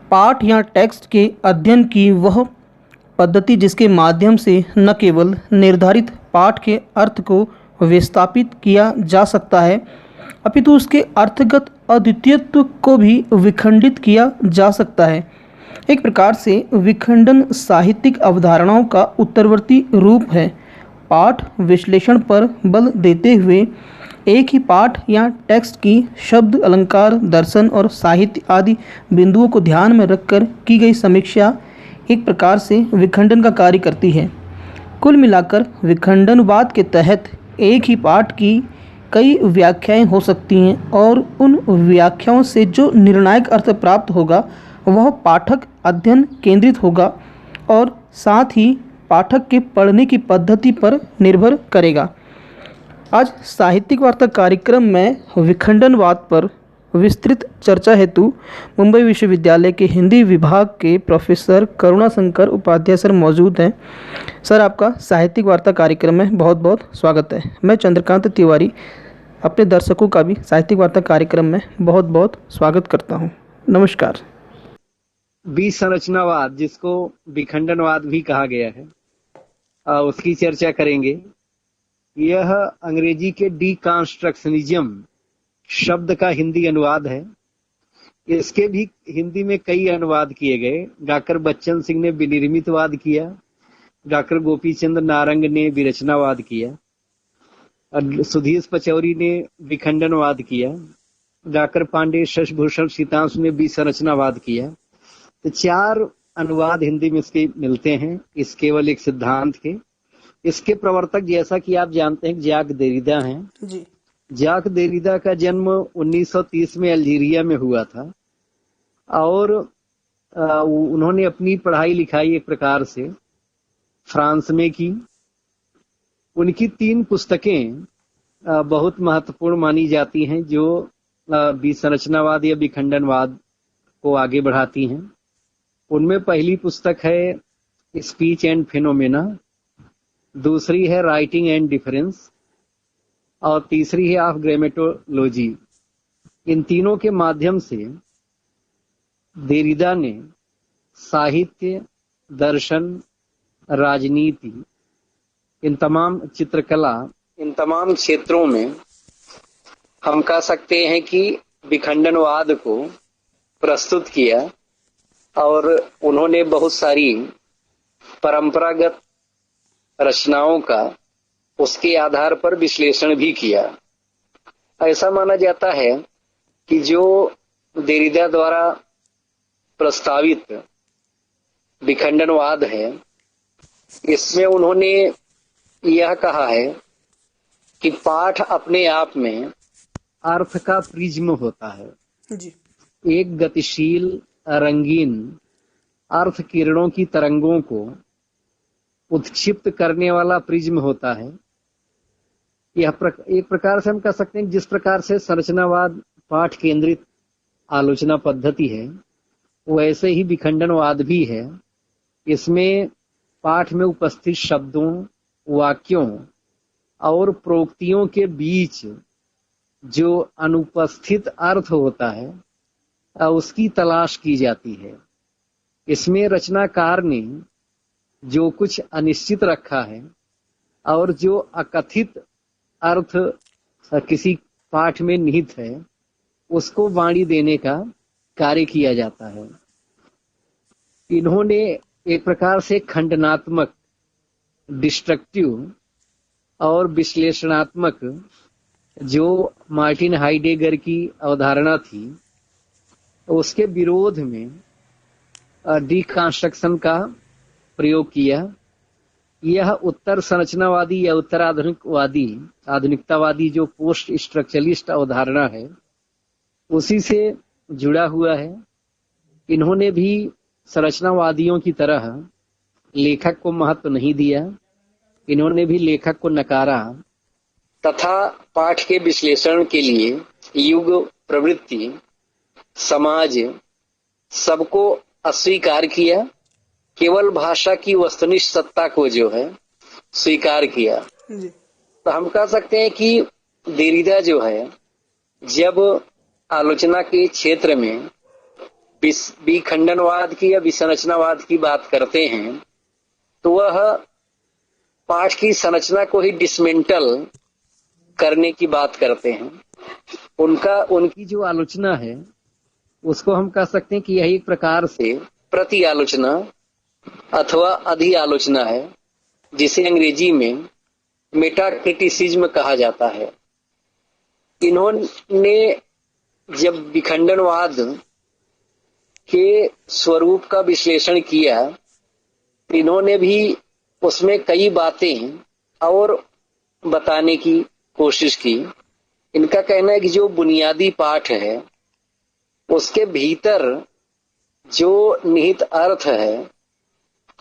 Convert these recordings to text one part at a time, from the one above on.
पाठ या टेक्स्ट के अध्ययन की वह पद्धति जिसके माध्यम से न केवल निर्धारित पाठ के अर्थ को विस्थापित किया जा सकता है अपितु उसके अर्थगत अद्वितीयत्व को भी विखंडित किया जा सकता है। एक प्रकार से विखंडन साहित्यिक अवधारणाओं का उत्तरवर्ती रूप है। पाठ विश्लेषण पर बल देते हुए एक ही पाठ या टेक्स्ट की शब्द अलंकार दर्शन और साहित्य आदि बिंदुओं को ध्यान में रखकर की गई समीक्षा एक प्रकार से विखंडन का कार्य करती है। कुल मिलाकर विखंडनवाद के तहत एक ही पाठ की कई व्याख्याएं हो सकती हैं और उन व्याख्याओं से जो निर्णायक अर्थ प्राप्त होगा वह पाठक अध्ययन केंद्रित होगा और साथ ही पाठक के पढ़ने की पद्धति पर निर्भर करेगा। आज साहित्यिक वार्ता कार्यक्रम में विखंडनवाद पर विस्तृत चर्चा हेतु मुंबई विश्वविद्यालय के हिंदी विभाग के प्रोफेसर करुणाशंकर उपाध्याय सर मौजूद हैं। सर, आपका साहित्यिक वार्ता कार्यक्रम में बहुत बहुत स्वागत है। मैं चंद्रकांत तिवारी अपने दर्शकों का भी साहित्यिक वार्ता कार्यक्रम में बहुत बहुत स्वागत करता हूं। नमस्कार। विसंरचनावाद, जिसको विखंडनवाद भी कहा गया है, उसकी चर्चा करेंगे। यह अंग्रेजी के डिकंस्ट्रक्शनिज्म शब्द का हिंदी अनुवाद है। इसके भी हिंदी में कई अनुवाद किए गए। डॉक्टर बच्चन सिंह ने विनिर्मितवाद किया, डॉक्टर गोपीचंद नारंग ने विरचनावाद किया, और सुधीर पचौरी ने विखंडनवाद किया, डॉक्टर पांडे शशभूषण सीतांशु ने विसंरचनावाद किया। तो 4 अनुवाद हिंदी में इसके मिलते हैं, इस केवल एक सिद्धांत के। इसके प्रवर्तक, जैसा कि आप जानते हैं, जैक देरिदा हैं जी। जैक देरिदा का जन्म 1930 में अल्जीरिया में हुआ था और उन्होंने अपनी पढ़ाई लिखाई एक प्रकार से फ्रांस में की। उनकी 3 पुस्तकें बहुत महत्वपूर्ण मानी जाती हैं जो विसंरचनावाद या विखंडनवाद को आगे बढ़ाती हैं। उनमें पहली पुस्तक है स्पीच एंड फिनोमेना, दूसरी है राइटिंग एंड डिफरेंस और तीसरी है ऑफ ग्रामेटोलॉजी। इन तीनों के माध्यम से देरिदा ने साहित्य, दर्शन, राजनीति, इन तमाम चित्रकला, इन तमाम क्षेत्रों में हम कह सकते हैं कि विखंडनवाद को प्रस्तुत किया और उन्होंने बहुत सारी परंपरागत रचनाओं का उसके आधार पर विश्लेषण भी किया। ऐसा माना जाता है कि जो देरिदा द्वारा प्रस्तावित विखंडनवाद है, इसमें उन्होंने यह कहा है कि पाठ अपने आप में अर्थ का प्रिज्म होता है जी। एक गतिशील रंगीन अर्थ किरणों की तरंगों को उत्क्षिप्त करने वाला प्रिज्म होता है। यह एक प्रकार से हम कह सकते हैं जिस प्रकार से संरचनावाद पाठ केंद्रित आलोचना पद्धति है, वैसे ही विखंडनवाद भी है। इसमें पाठ में उपस्थित शब्दों, वाक्यों और प्रोक्तियों के बीच जो अनुपस्थित अर्थ होता है उसकी तलाश की जाती है। इसमें रचनाकार ने जो कुछ अनिश्चित रखा है और जो अकथित अर्थ किसी पाठ में निहित है, उसको वाणी देने का कार्य किया जाता है। इन्होंने एक प्रकार से खंडनात्मक, डिस्ट्रक्टिव और विश्लेषणात्मक जो मार्टिन हाइडेगर की अवधारणा थी, उसके विरोध में डिकंस्ट्रक्शन का प्रयोग किया। यह उत्तर संरचनावादी या उत्तर आधुनिकतावादी जो पोस्ट स्ट्रक्चरलिस्ट अवधारणा है, उसी से जुड़ा हुआ है। इन्होंने भी संरचनावादियों की तरह लेखक को महत्व नहीं दिया, इन्होंने भी लेखक को नकारा तथा पाठ के विश्लेषण के लिए युग, प्रवृत्ति, समाज सबको अस्वीकार किया, केवल भाषा की वस्तुनिष्ठ सत्ता को जो है स्वीकार किया। जी। तो हम कह सकते हैं कि देरिदा जो है जब आलोचना के क्षेत्र में विखंडनवाद की या विसंरचनावाद की बात करते हैं तो वह पाठ की संरचना को ही डिसमेंटल करने की बात करते हैं। उनकी जो आलोचना है उसको हम कह सकते हैं कि यह एक प्रकार से प्रति आलोचना अथवा अधि आलोचना है, जिसे अंग्रेजी में मेटा क्रिटिसिज्म कहा जाता है। इन्होंने जब विखंडनवाद के स्वरूप का विश्लेषण किया तो इन्होंने भी उसमें कई बातें और बताने की कोशिश की। इनका कहना है कि जो बुनियादी पाठ है उसके भीतर जो निहित अर्थ है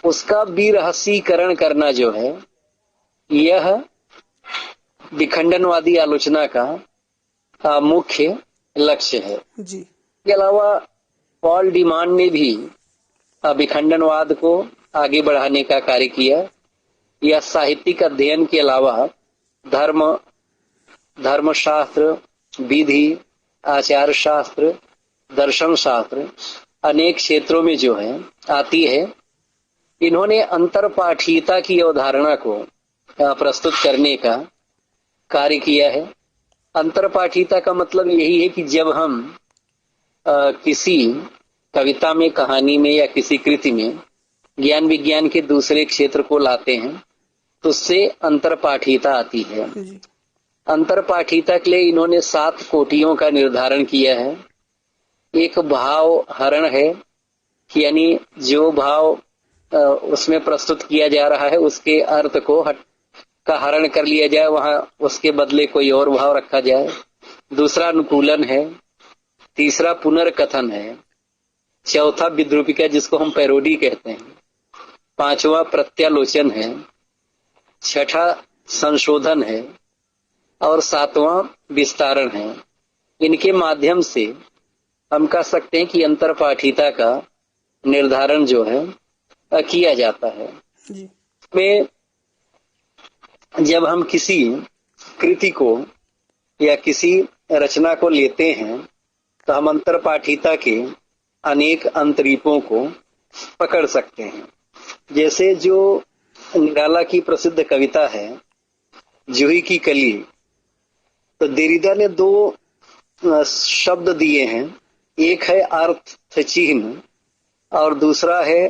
उसका विरहस्यीकरण करना जो है यह विखंडनवादी आलोचना का मुख्य लक्ष्य है। जी। इसके अलावा पॉल डीमान ने भी विखंडनवाद को आगे बढ़ाने का कार्य किया। यह साहित्यिक अध्ययन के अलावा धर्मशास्त्र, विधि, आचार शास्त्र, दर्शन शास्त्र अनेक क्षेत्रों में जो है आती है। इन्होंने अंतरपाठीयता की अवधारणा को प्रस्तुत करने का कार्य किया है। अंतरपाठीयता का मतलब यही है कि जब हम किसी कविता में, कहानी में या किसी कृति में ज्ञान विज्ञान के दूसरे क्षेत्र को लाते हैं तो उससे अंतरपाठीयता आती है। अंतरपाठीयता के लिए इन्होंने 7 कोटियों का निर्धारण किया है। एक भाव हरण है, यानी जो भाव उसमें प्रस्तुत किया जा रहा है उसके अर्थ का हरण कर लिया जाए, वहां उसके बदले कोई और भाव रखा जाए। दूसरा अनुकूलन है, तीसरा पुनर्कथन है, चौथा विद्रूपिका जिसको हम पैरोडी कहते हैं, पांचवा प्रत्यालोचन है, छठा संशोधन है और सातवां विस्तारण है। इनके माध्यम से हम कह सकते हैं कि अंतरपाठीयता का निर्धारण जो है किया जाता है। में जब हम किसी कृति को या किसी रचना को लेते हैं तो हम अंतरपाठीयता के अनेक अंतरीपों को पकड़ सकते हैं। जैसे जो निराला की प्रसिद्ध कविता है जूही की कली, तो देरिदा ने 2 शब्द दिए हैं। एक है अर्थ चिन्ह और दूसरा है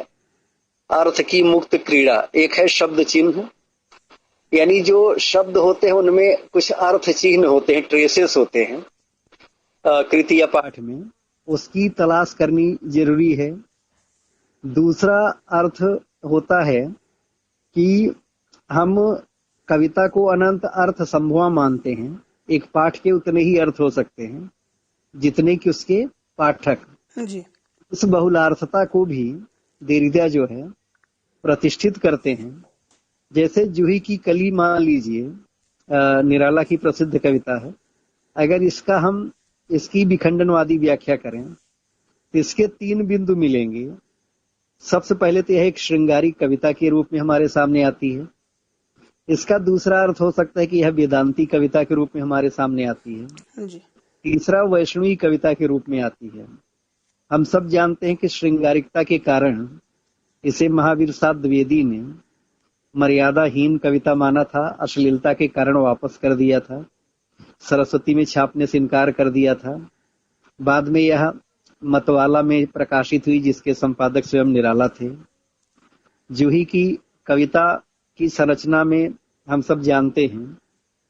अर्थ की मुक्त क्रीड़ा। एक है शब्द चिन्ह, यानी जो शब्द होते हैं उनमें कुछ अर्थ चिन्ह होते हैं, ट्रेसेस होते हैं कृति या पाठ में, उसकी तलाश करनी जरूरी है। दूसरा अर्थ होता है कि हम कविता को अनंत अर्थ संभवा मानते हैं। एक पाठ के उतने ही अर्थ हो सकते हैं जितने कि उसके पाठक। जी। इस बहुलार्थता को भी देरिदा जो है प्रतिष्ठित करते हैं। जैसे जूही की कली मान लीजिए, निराला की प्रसिद्ध कविता है। अगर इसकी विखंडनवादी व्याख्या करें तो इसके 3 बिंदु मिलेंगे। सबसे पहले तो यह एक श्रृंगारिक कविता के रूप में हमारे सामने आती है। इसका दूसरा अर्थ हो सकता है कि यह वेदांती कविता के रूप में हमारे सामने आती है। जी। तीसरा वैष्णवी कविता के रूप में आती है। हम सब जानते हैं कि श्रृंगारिकता के कारण इसे महावीर साध द्विवेदी ने मर्यादाहीन कविता माना था, अश्लीलता के कारण वापस कर दिया था, सरस्वती में छापने से इनकार कर दिया था। बाद में यह मतवाला में प्रकाशित हुई जिसके संपादक स्वयं निराला थे। जूही की कविता की संरचना में हम सब जानते हैं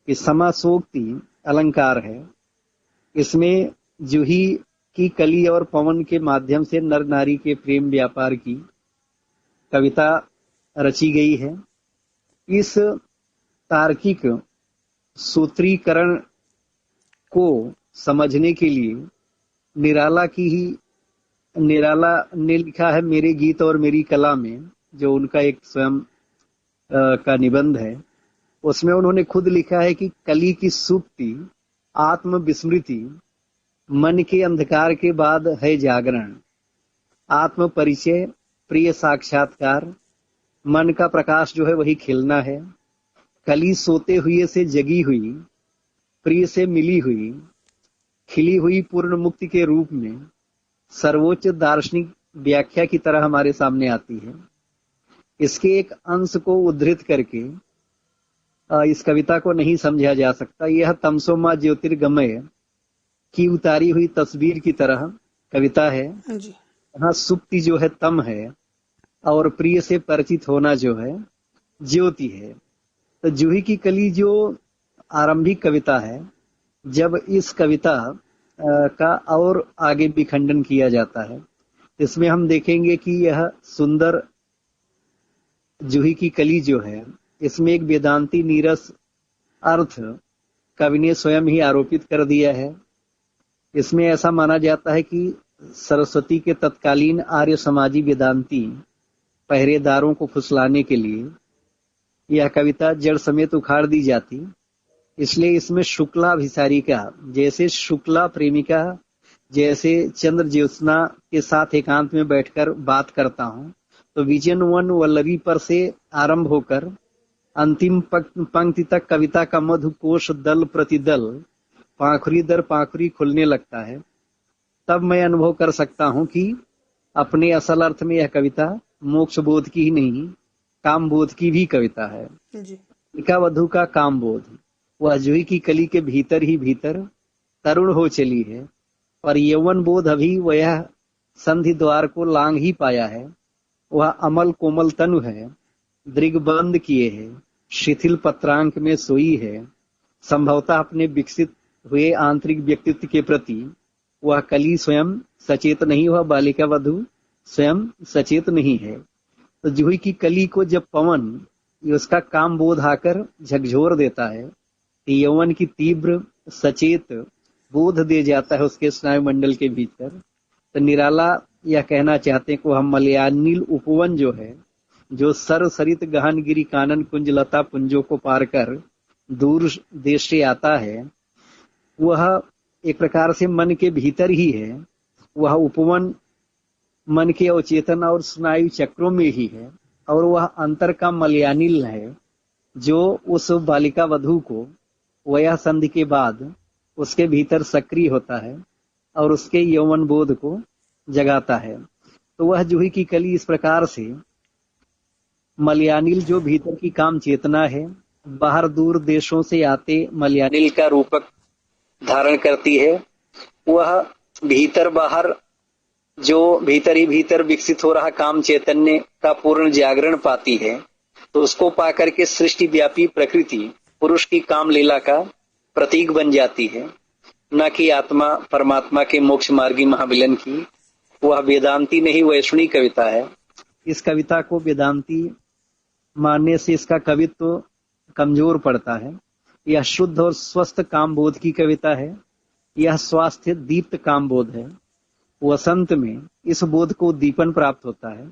कि समासोक्ति अलंकार है। इसमें जूही की कली और पवन के माध्यम से नर नारी के प्रेम व्यापार की कविता रची गई है। इस तार्किक सूत्रीकरण को समझने के लिए निराला ने लिखा है मेरे गीत और मेरी कला में, जो उनका एक स्वयं का निबंध है। उसमें उन्होंने खुद लिखा है कि कली की सुप्ति, आत्म विस्मृति, मन के अंधकार के बाद है जागरण। आत्म परिचय, प्रिय साक्षात्कार, मन का प्रकाश जो है वही खिलना है। कली सोते हुए से जगी हुई, प्रिय से मिली हुई, खिली हुई पूर्ण मुक्ति के रूप में सर्वोच्च दार्शनिक व्याख्या की तरह हमारे सामने आती है। इसके एक अंश को उद्धृत करके इस कविता को नहीं समझा जा सकता। यह तमसोमा ज्योतिर्गमय की उतारी हुई तस्वीर की तरह कविता है। जी। यहाँ सुप्ति जो है तम है और प्रिय से परिचित होना जो है ज्योति है। तो जूही की कली जो आरंभिक कविता है, जब इस कविता का और आगे विखंडन किया जाता है, इसमें हम देखेंगे कि यह सुंदर जूही की कली जो है, इसमें एक वेदांती नीरस अर्थ कवि ने स्वयं ही आरोपित कर दिया है। इसमें ऐसा माना जाता है कि सरस्वती के तत्कालीन आर्य समाजी वेदांती पहरेदारों को फुसलाने के लिए यह कविता जड़ समेत उखाड़ दी जाती। इसलिए इसमें शुक्लाभिसारिका, जैसे शुक्ला प्रेमिका जैसे चंद्र ज्योत्सना के साथ एकांत में बैठकर बात करता हूं, तो विजन वन वल्लरी पर से आरंभ होकर अंतिम पंक्ति तक कविता का मधुकोश दल प्रतिदल, पाखुरी दर पाखुरी खुलने लगता है। तब मैं अनुभव कर सकता हूं कि अपने असल अर्थ में यह कविता मोक्ष बोध की ही नहीं, काम बोध की भी कविता है। निका वधु का काम बोध, वह जूही की कली के भीतर ही भीतर तरुण हो चली है, और यौवन बोध अभी वह संधि द्वार को लांग ही पाया है। वह अमल कोमल तनु है, दृग्बंद किए है, शिथिल पत्रांक में सोई है। संभवतः अपने विकसित हुए आंतरिक व्यक्तित्व के प्रति वह कली स्वयं सचेत नहीं, वह बालिका वधु स्वयं सचेत नहीं है। तो जूही की कली को जब पवन उसका काम बोध आकर झकझोर देता है, यौवन की तीव्र सचेत बोध दे जाता है उसके स्नायु मंडल के भीतर, तो निराला यह कहना चाहते हैं कि वह मलयानिल उपवन जो है, जो सर सरित गहन गिरी कानन कुंज लता पुंजों को पार कर दूर देश से आता है, वह एक प्रकार से मन के भीतर ही है। वह उपवन मन के अवचेतन और स्नायु चक्रों में ही है, और वह अंतर का मलयानिल है जो उस बालिका वधु को वया संधि के बाद उसके भीतर सक्रिय होता है और उसके यौवन बोध को जगाता है। तो वह जूही की कली इस प्रकार से मलयानिल जो भीतर की काम चेतना है, बाहर दूर देशों से आते मलयानिल का रूपक धारण करती है। वह भीतर बाहर जो भीतर ही भीतर विकसित हो रहा काम चैतन्य का पूर्ण जागरण पाती है, तो उसको पाकर के सृष्टि व्यापी प्रकृति पुरुष की काम लीला का प्रतीक बन जाती है, न कि आत्मा परमात्मा के मोक्ष मार्गी महाविलन की। वह वेदांती नहीं वैष्णवी कविता है। इस कविता को वेदांती मानने से इसका कवित्व कमजोर पड़ता है। यह शुद्ध और स्वस्थ काम बोध की कविता है। यह स्वास्थ्य दीप्त काम बोध है। वसंत में इस बोध को उद्दीपन प्राप्त होता है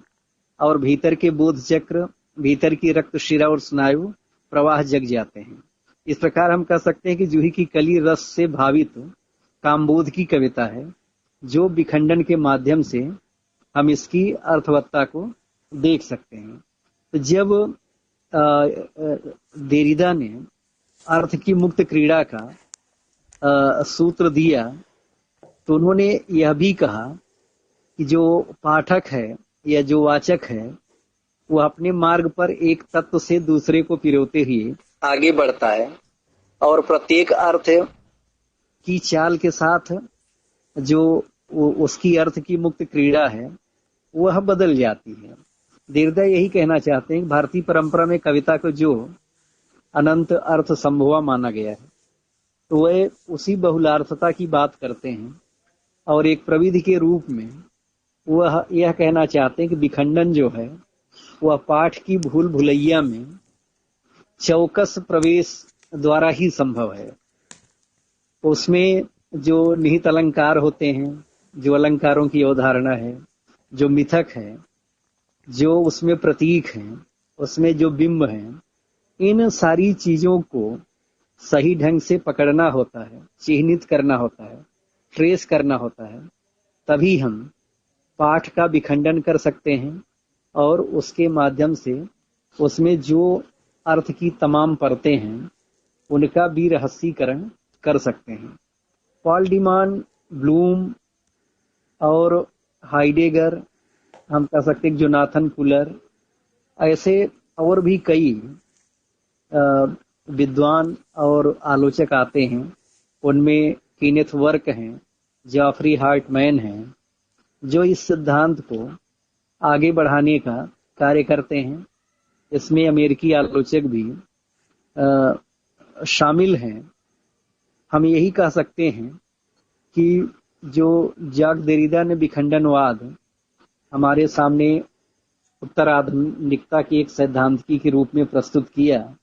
और भीतर के बोध चक्र, भीतर की रक्त शिरा और स्नायु प्रवाह जग जाते हैं। इस प्रकार हम कह सकते हैं कि जूही की कली रस से भावित कामबोध की कविता है, जो विखंडन के माध्यम से हम इसकी अर्थवत्ता को देख सकते हैं। तो जब देरिदा ने अर्थ की मुक्त क्रीड़ा का सूत्र दिया, तो उन्होंने यह भी कहा कि जो पाठक है या जो वाचक है, वह अपने मार्ग पर एक तत्व से दूसरे को पिरोते हुए आगे बढ़ता है और प्रत्येक अर्थ की चाल के साथ जो उसकी अर्थ की मुक्त क्रीड़ा है वह बदल जाती है। देरिदा यही कहना चाहते हैं कि भारतीय परंपरा में कविता को जो अनंत अर्थ संभवा माना गया है, तो वह उसी बहुलार्थता की बात करते हैं और एक प्रविधि के रूप में वह यह कहना चाहते हैं कि विखंडन जो है वह पाठ की भूल भुलैया में चौकस प्रवेश द्वारा ही संभव है। उसमें जो निहित अलंकार होते हैं, जो अलंकारों की अवधारणा है, जो मिथक है, जो उसमें प्रतीक हैं, उसमें जो बिंब हैं, इन सारी चीजों को सही ढंग से पकड़ना होता है, चिह्नित करना होता है, ट्रेस करना होता है। तभी हम पाठ का विखंडन कर सकते हैं और उसके माध्यम से उसमें जो अर्थ की तमाम परतें हैं उनका भी रहस्यीकरण कर सकते हैं। पॉल डीमान, ब्लूम और हाइडेगर, हम कह सकते हैं जोनाथन फुलर, ऐसे और भी कई विद्वान और आलोचक आते हैं। उनमें कीनेथ वर्क हैं, जॉफरी हार्टमैन हैं, जो इस सिद्धांत को आगे बढ़ाने का कार्य करते हैं। इसमें अमेरिकी आलोचक भी शामिल हैं। हम यही कह सकते हैं कि जो जाक देरिडा ने विखंडनवाद हमारे सामने उत्तराधुनिकता के एक सैद्धांतिकी के रूप में प्रस्तुत किया,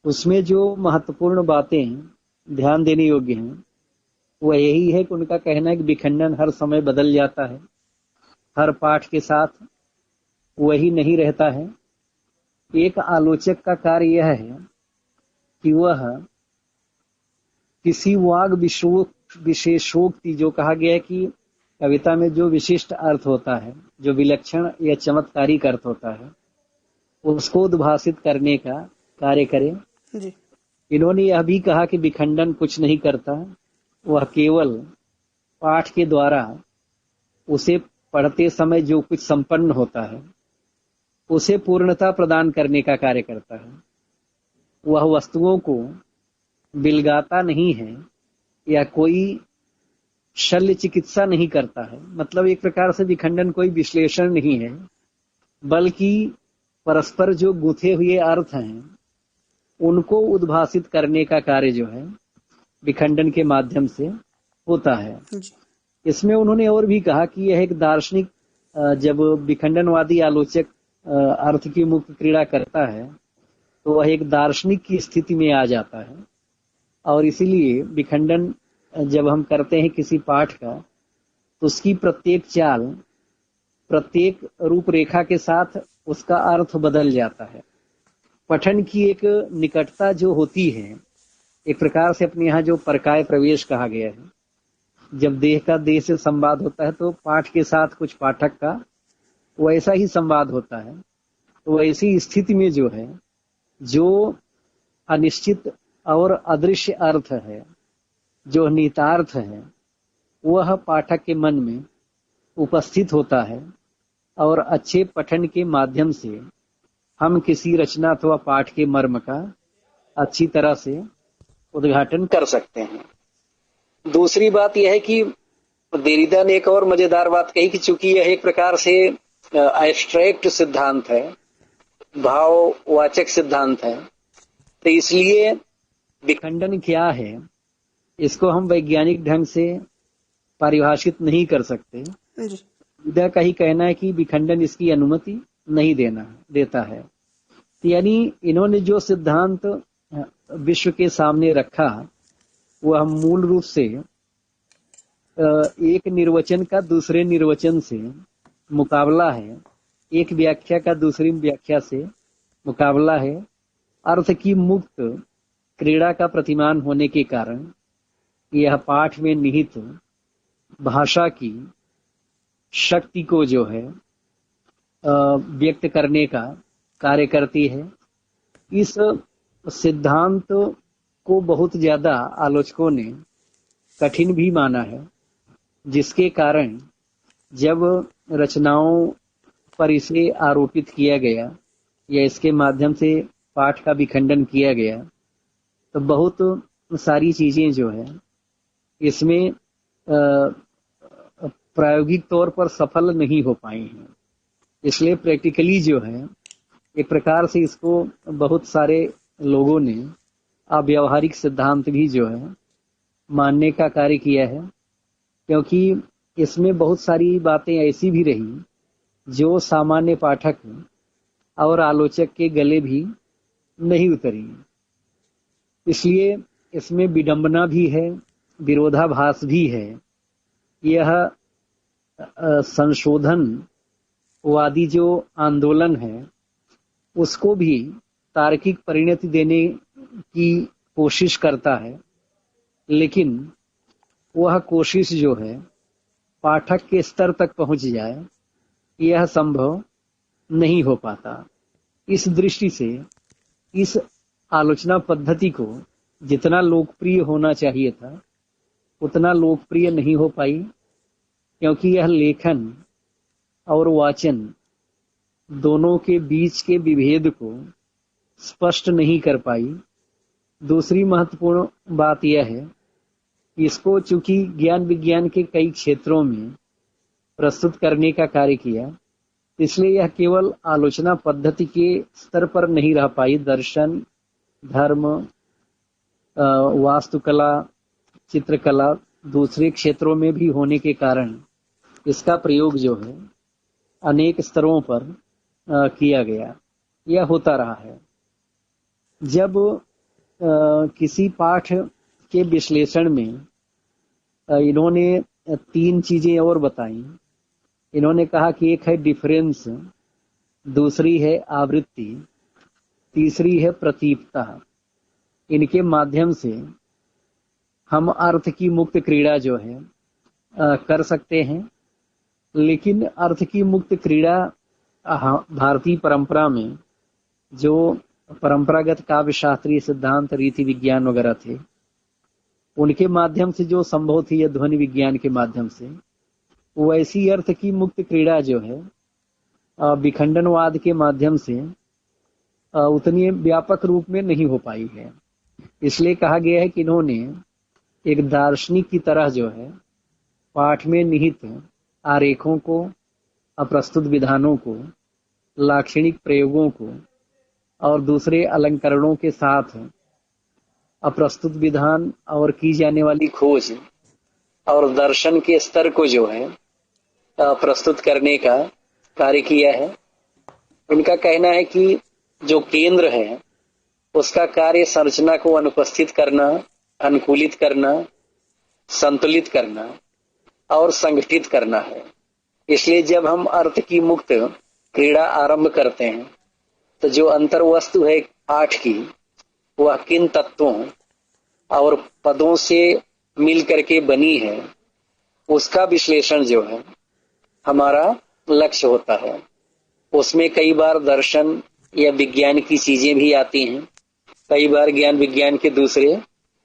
उसमें जो महत्वपूर्ण बातें ध्यान देने योग्य हैं वह यही है कि उनका कहना है कि विखंडन हर समय बदल जाता है, हर पाठ के साथ वही नहीं रहता है। एक आलोचक का कार्य यह है कि वह किसी वाग विशेषोक्ति, जो कहा गया है कि कविता में जो विशिष्ट अर्थ होता है, जो विलक्षण या चमत्कारिक अर्थ होता है, उसको उद्भाषित करने का कार्य करें। जी। इन्होंने यह भी कहा कि विखंडन कुछ नहीं करता, वह केवल पाठ के द्वारा उसे पढ़ते समय जो कुछ संपन्न होता है उसे पूर्णता प्रदान करने का कार्य करता है। वह वस्तुओं को बिलगाता नहीं है या कोई शल्य चिकित्सा नहीं करता है। मतलब एक प्रकार से विखंडन कोई विश्लेषण नहीं है, बल्कि परस्पर जो गुंथे हुए अर्थ हैं उनको उद्भाषित करने का कार्य जो है विखंडन के माध्यम से होता है। इसमें उन्होंने और भी कहा कि यह एक दार्शनिक, जब विखंडनवादी आलोचक अर्थ की मुक्त क्रीड़ा करता है तो वह एक दार्शनिक की स्थिति में आ जाता है, और इसीलिए विखंडन जब हम करते हैं किसी पाठ का तो उसकी प्रत्येक चाल, प्रत्येक रूपरेखा के साथ उसका अर्थ बदल जाता है। पठन की एक निकटता जो होती है, एक प्रकार से अपने यहाँ जो परकाय प्रवेश कहा गया है, जब देह का देह से संवाद होता है तो पाठ के साथ कुछ पाठक का वैसा ही संवाद होता है। तो ऐसी स्थिति में जो है, जो अनिश्चित और अदृश्य अर्थ है, जो निहितार्थ है, वह पाठक के मन में उपस्थित होता है और अच्छे पठन के माध्यम से हम किसी रचना अथवा पाठ के मर्म का अच्छी तरह से उद्घाटन कर सकते हैं। दूसरी बात यह है कि देरिडा ने एक और मजेदार बात कही कि चूंकि यह एक प्रकार से एब्स्ट्रैक्ट सिद्धांत है, भाववाचक सिद्धांत है, तो इसलिए विखंडन क्या है इसको हम वैज्ञानिक ढंग से परिभाषित नहीं कर सकते। देरिडा का ही कहना है कि विखंडन इसकी अनुमति नहीं देता है। यानी इन्होंने जो सिद्धांत विश्व के सामने रखा वह मूल रूप से एक निर्वचन का दूसरे निर्वचन से मुकाबला है, एक व्याख्या का दूसरी व्याख्या से मुकाबला है। अर्थ की मुक्त क्रीड़ा का प्रतिमान होने के कारण यह पाठ में निहित भाषा की शक्ति को जो है व्यक्त करने का कार्य करती है। इस सिद्धांत को बहुत ज्यादा आलोचकों ने कठिन भी माना है, जिसके कारण जब रचनाओं पर इसे आरोपित किया गया या इसके माध्यम से पाठ का विखंडन किया गया तो बहुत सारी चीजें जो है इसमें प्रायोगिक तौर पर सफल नहीं हो पाई हैं। इसलिए प्रैक्टिकली जो है एक प्रकार से इसको बहुत सारे लोगों ने अव्यावहारिक सिद्धांत भी जो है मानने का कार्य किया है, क्योंकि इसमें बहुत सारी बातें ऐसी भी रही जो सामान्य पाठक और आलोचक के गले भी नहीं उतरी। इसलिए इसमें विडंबना भी है, विरोधाभास भी है। यह संशोधनवादी जो आंदोलन है उसको भी तार्किक परिणति देने की कोशिश करता है, लेकिन वह कोशिश जो है पाठक के स्तर तक पहुंच जाए, यह संभव नहीं हो पाता। इस दृष्टि से इस आलोचना पद्धति को जितना लोकप्रिय होना चाहिए था उतना लोकप्रिय नहीं हो पाई, क्योंकि यह लेखन और वाचन दोनों के बीच के विभेद को स्पष्ट नहीं कर पाई। दूसरी महत्वपूर्ण बात यह है कि इसको चूंकि ज्ञान विज्ञान के कई क्षेत्रों में प्रस्तुत करने का कार्य किया, इसलिए यह केवल आलोचना पद्धति के स्तर पर नहीं रह पाई। दर्शन, धर्म, वास्तुकला, चित्रकला दूसरे क्षेत्रों में भी होने के कारण इसका प्रयोग जो है अनेक स्तरों पर किया गया, यह होता रहा है। जब किसी पाठ के विश्लेषण में इन्होंने 3 चीजें और बताई। इन्होंने कहा कि एक है डिफरेंस, दूसरी है आवृत्ति, तीसरी है प्रतीपता। इनके माध्यम से हम अर्थ की मुक्त क्रीड़ा जो है कर सकते हैं, लेकिन अर्थ की मुक्त क्रीड़ा भारतीय परंपरा में जो परंपरागत काव्य शास्त्रीय सिद्धांत, रीति विज्ञान वगैरह थे, उनके माध्यम से जो संभव थी, यह ध्वनि विज्ञान के माध्यम से, वैसी अर्थ की मुक्त क्रीड़ा जो है विखंडनवाद के माध्यम से उतनी व्यापक रूप में नहीं हो पाई है। इसलिए कहा गया है कि इन्होंने एक दार्शनिक की तरह जो है पाठ में निहित आरेखों को, अप्रस्तुत विधानों को, लाक्षणिक प्रयोगों को और दूसरे अलंकरणों के साथ अप्रस्तुत विधान और की जाने वाली खोज और दर्शन के स्तर को जो है प्रस्तुत करने का कार्य किया है। उनका कहना है कि जो केंद्र है उसका कार्य संरचना को अनुपस्थित करना, अनुकूलित करना, संतुलित करना और संगठित करना है। इसलिए जब हम अर्थ की मुक्त क्रीड़ा आरंभ करते हैं तो जो अंतर्वस्तु है पाठ की, वह किन तत्वों और पदों से मिल करके बनी है, उसका विश्लेषण जो है हमारा लक्ष्य होता है। उसमें कई बार दर्शन या विज्ञान की चीजें भी आती हैं, कई बार ज्ञान विज्ञान के दूसरे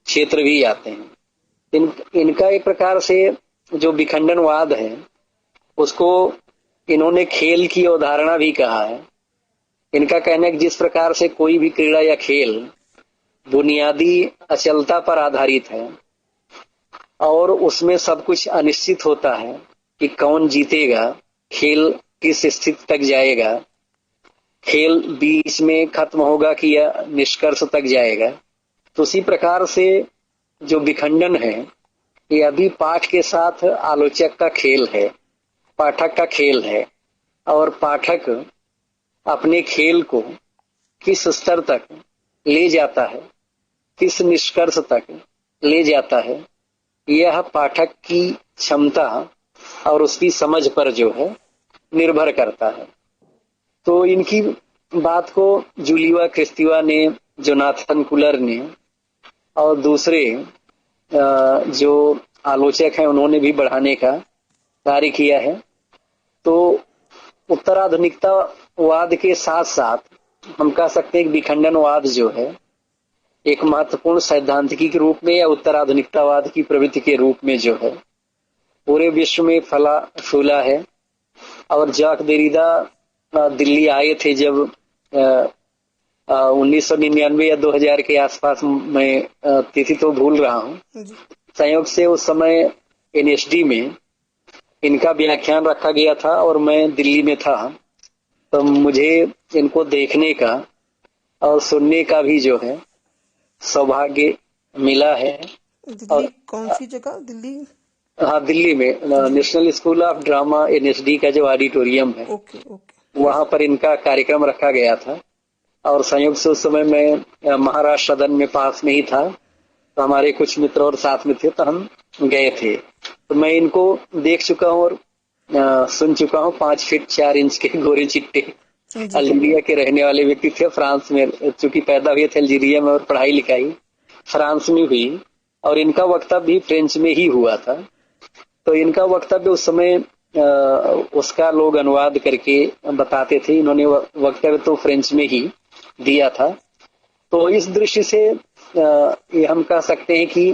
क्षेत्र भी आते हैं। इनका एक प्रकार से जो विखंडनवाद है उसको इन्होंने खेल की अवधारणा भी कहा है। इनका कहना है कि जिस प्रकार से कोई भी क्रीड़ा या खेल बुनियादी अचलता पर आधारित है और उसमें सब कुछ अनिश्चित होता है कि कौन जीतेगा, खेल किस स्थिति तक जाएगा, खेल बीच में खत्म होगा कि या निष्कर्ष तक जाएगा, तो उसी प्रकार से जो विखंडन है यह भी पाठ के साथ आलोचक का खेल है, पाठक का खेल है। और पाठक अपने खेल को किस स्तर तक ले जाता है, किस निष्कर्ष तक ले जाता है, यह पाठक की क्षमता और उसकी समझ पर जो है निर्भर करता है। तो इनकी बात को जूलिया क्रिस्तीवा ने, जोनाथन कुलर ने और दूसरे जो आलोचक हैं उन्होंने भी बढ़ाने का कार्य किया है। तो उत्तराधुनिकतावाद के साथ साथ हम कह सकते हैं कि विखंडनवाद जो है एक महत्वपूर्ण सैद्धांतिकी के रूप में या उत्तराधुनिकतावाद की प्रवृत्ति के रूप में जो है पूरे विश्व में फला फूला है। और जैक देरिडा दिल्ली आए थे जब 1999 या 2000 के आसपास, मैं तिथि तो भूल रहा हूँ, संयोग से उस समय एनएसडी में इनका व्याख्यान रखा गया था और मैं दिल्ली में था, तो मुझे इनको देखने का और सुनने का भी जो है सौभाग्य मिला है। दिल्ली कौन सी जगह? दिल्ली? हाँ, दिल्ली में national school of drama NSD का जो ऑडिटोरियम है, वहां पर इनका कार्यक्रम रखा गया था। और संयोग से उस समय मैं महाराष्ट्र सदन में पास में ही था, तो हमारे कुछ मित्र और साथ में थे, तो हम गए थे। तो मैं इनको देख चुका हूँ और सुन चुका हूँ। 5 फीट 4 इंच के गोरे चिट्टे अल्जीरिया के रहने वाले व्यक्ति थे। फ्रांस में चूंकि पैदा हुए थे अल्जीरिया में और पढ़ाई लिखाई फ्रांस में हुई, और इनका वक्तव्य भी फ्रेंच में ही हुआ था। तो इनका वक्तव्य उस समय उसका लोग अनुवाद करके बताते थे। इन्होंने वक्तव्य तो फ्रेंच में ही दिया था। तो इस दृष्टि से ये हम कह सकते हैं कि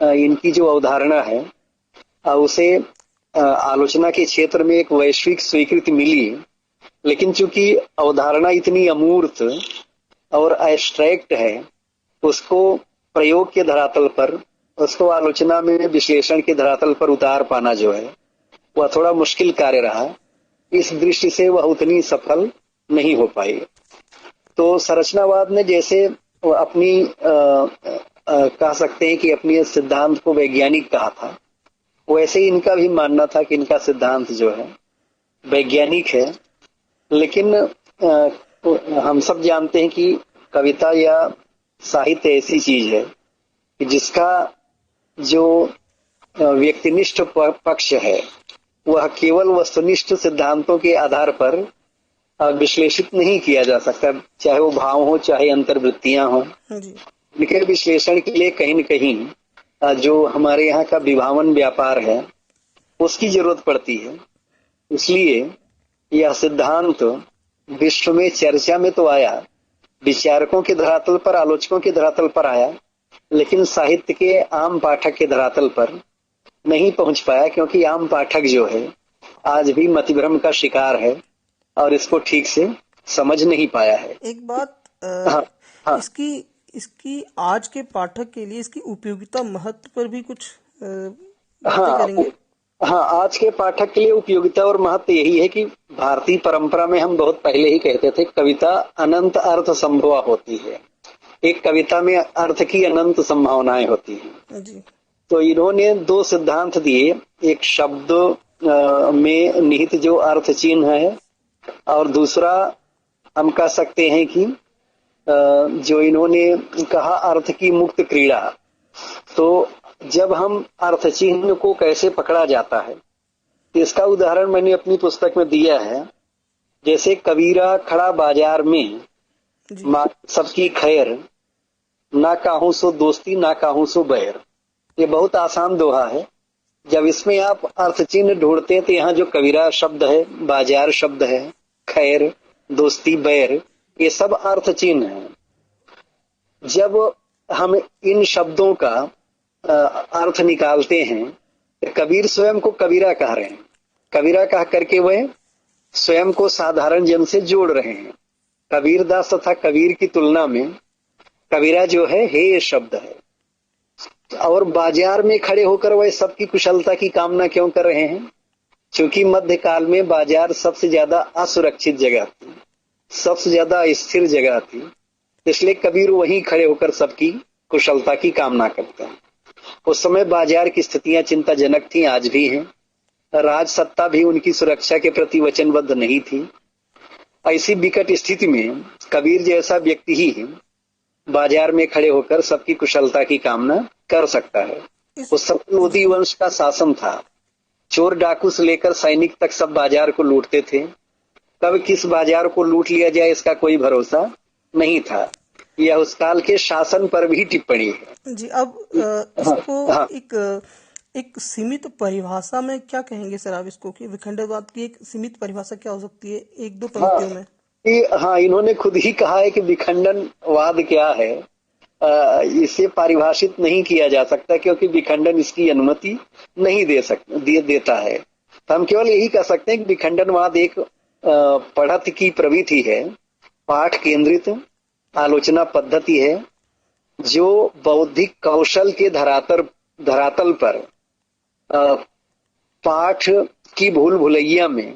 इनकी जो अवधारणा है उसे आलोचना के क्षेत्र में एक वैश्विक स्वीकृति मिली, लेकिन चूंकि अवधारणा इतनी अमूर्त और एब्स्ट्रैक्ट है, उसको प्रयोग के धरातल पर, उसको आलोचना में विश्लेषण के धरातल पर उतार पाना जो है वह थोड़ा मुश्किल कार्य रहा। इस दृष्टि से वह उतनी सफल नहीं हो पाई। तो संरचनावाद ने जैसे अपनी कह सकते हैं कि अपनी सिद्धांत को वैज्ञानिक कहा था, वैसे ही इनका भी मानना था कि इनका सिद्धांत जो है वैज्ञानिक है। लेकिन हम सब जानते हैं कि कविता या साहित्य ऐसी चीज है कि जिसका जो व्यक्तिनिष्ठ पक्ष है वह केवल वस्तुनिष्ठ सिद्धांतों के आधार पर विश्लेषित नहीं किया जा सकता, चाहे वो भाव हो चाहे अंतर्वृत्तियां हो। इनके विश्लेषण के लिए कहीं न कहीं जो हमारे यहाँ का विभावन व्यापार है उसकी जरूरत पड़ती है। इसलिए यह सिद्धांत विश्व में चर्चा में तो आया, विचारकों के धरातल पर, आलोचकों के धरातल पर आया, लेकिन साहित्य के आम पाठक के धरातल पर नहीं पहुंच पाया, क्योंकि आम पाठक जो है आज भी मतिभ्रम का शिकार है और इसको ठीक से समझ नहीं पाया है। एक बात हाँ। इसकी आज के पाठक के लिए इसकी उपयोगिता महत्व पर भी कुछ बातें करेंगे। हाँ, आज के पाठक के लिए उपयोगिता और महत्व यही है कि भारतीय परंपरा में हम बहुत पहले ही कहते थे कविता अनंत अर्थ संभवा होती है। एक कविता में अर्थ की अनंत संभावनाएं होती हैं जी। तो इन्होंने दो सिद्धांत दिए, एक शब्द में निहित जो अर्थ चिन्ह है और दूसरा हम कह सकते हैं कि जो इन्होंने कहा अर्थ की मुक्त क्रीड़ा। तो जब हम अर्थ चिन्ह को कैसे पकड़ा जाता है इसका उदाहरण मैंने अपनी पुस्तक में दिया है। जैसे कबीरा खड़ा बाजार में सबकी खैर, ना काहू सो दोस्ती ना काहू सो बैर। ये बहुत आसान दोहा है। जब इसमें आप अर्थ चिन्ह ढूंढते हैं तो यहाँ जो कबीरा शब्द है, बाजार शब्द है, खैर, दोस्ती, बैर, ये सब अर्थ चिन्ह है। जब हम इन शब्दों का अर्थ निकालते हैं तो कबीर स्वयं को कबीरा कह रहे हैं, कबीरा कह करके वह स्वयं को साधारण जन से जोड़ रहे हैं। कबीरदास तथा कबीर की तुलना में कबीरा जो है हे शब्द है। और बाजार में खड़े होकर वह सबकी कुशलता की कामना क्यों कर रहे हैं? क्योंकि मध्यकाल में बाजार सबसे ज्यादा असुरक्षित जगह थी, सबसे ज्यादा अस्थिर जगह थी, इसलिए कबीर वहीं खड़े होकर सबकी कुशलता की कामना करते हैं। उस समय बाजार की स्थितियां चिंताजनक थी, आज भी हैं। राज सत्ता भी उनकी सुरक्षा के प्रति वचनबद्ध नहीं थी। ऐसी विकट स्थिति में कबीर जैसा व्यक्ति ही बाजार में खड़े होकर सबकी कुशलता की कामना कर सकता है। उस समय लोधी वंश का शासन था। चोर डाकू से लेकर सैनिक तक सब बाजार को लूटते थे। कब किस बाजार को लूट लिया जाए इसका कोई भरोसा नहीं था। यह उस काल के शासन पर भी टिप्पणी है जी। अब इसको एक सीमित परिभाषा में क्या कहेंगे सर आप इसको, कि विखंडनवाद की एक सीमित परिभाषा क्या हो सकती है एक दो पंक्तियों में? हाँ, इन्होंने खुद ही कहा है कि विखंडनवाद क्या है, इसे परिभाषित नहीं किया जा सकता क्योंकि विखंडन इसकी अनुमति नहीं देता है। तो हम केवल यही कह सकते हैं कि विखंडनवाद एक पढ़त की प्रवृत्ति है, पाठ केंद्रित आलोचना पद्धति है, जो बौद्धिक कौशल के धरातल पर पाठ की भूल भुलैया में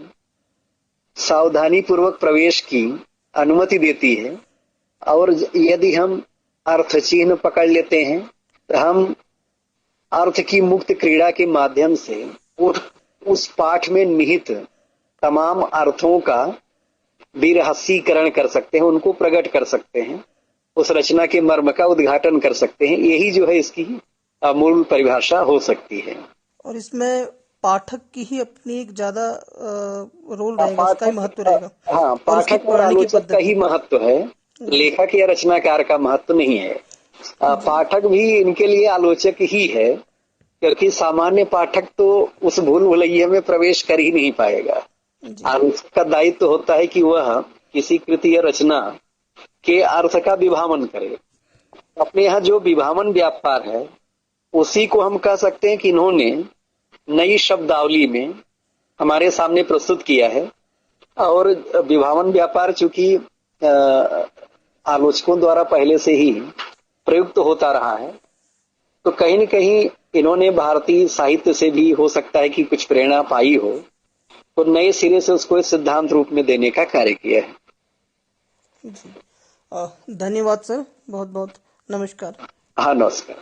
सावधानी पूर्वक प्रवेश की अनुमति देती है। और यदि हम अर्थ चिन्ह पकड़ लेते हैं तो हम अर्थ की मुक्त क्रीड़ा के माध्यम से उस पाठ में निहित तमाम अर्थों का विरहस्यीकरण कर सकते हैं, उनको प्रकट कर सकते हैं, उस रचना के मर्म का उद्घाटन कर सकते हैं। यही जो है इसकी मूल परिभाषा हो सकती है। और इसमें पाठक की ही अपनी एक ज्यादा रोल रहेगा, उसका ही महत्व रहेगा। हाँ, पाठक और आलोचक का ही महत्व है, लेखक या रचनाकार का महत्व नहीं है। पाठक भी इनके लिए आलोचक ही है, क्योंकि सामान्य पाठक तो उस भूल भुलैया में प्रवेश कर ही नहीं पाएगा। आलोचक का दायित्व होता है कि वह किसी कृति या रचना के अर्थ का विभावन करे। अपने यहाँ जो विभावन व्यापार है उसी को हम कह सकते हैं कि इन्होंने नई शब्दावली में हमारे सामने प्रस्तुत किया है। और विभावन व्यापार चूंकि आलोचकों द्वारा पहले से ही प्रयुक्त होता रहा है, तो कहीं न कहीं इन्होंने भारतीय साहित्य से भी हो सकता है कि कुछ प्रेरणा पाई हो, तो नए सिरे से उसको इस सिद्धांत रूप में देने का कार्य किया है। जी धन्यवाद सर, बहुत बहुत नमस्कार। हाँ, नमस्कार।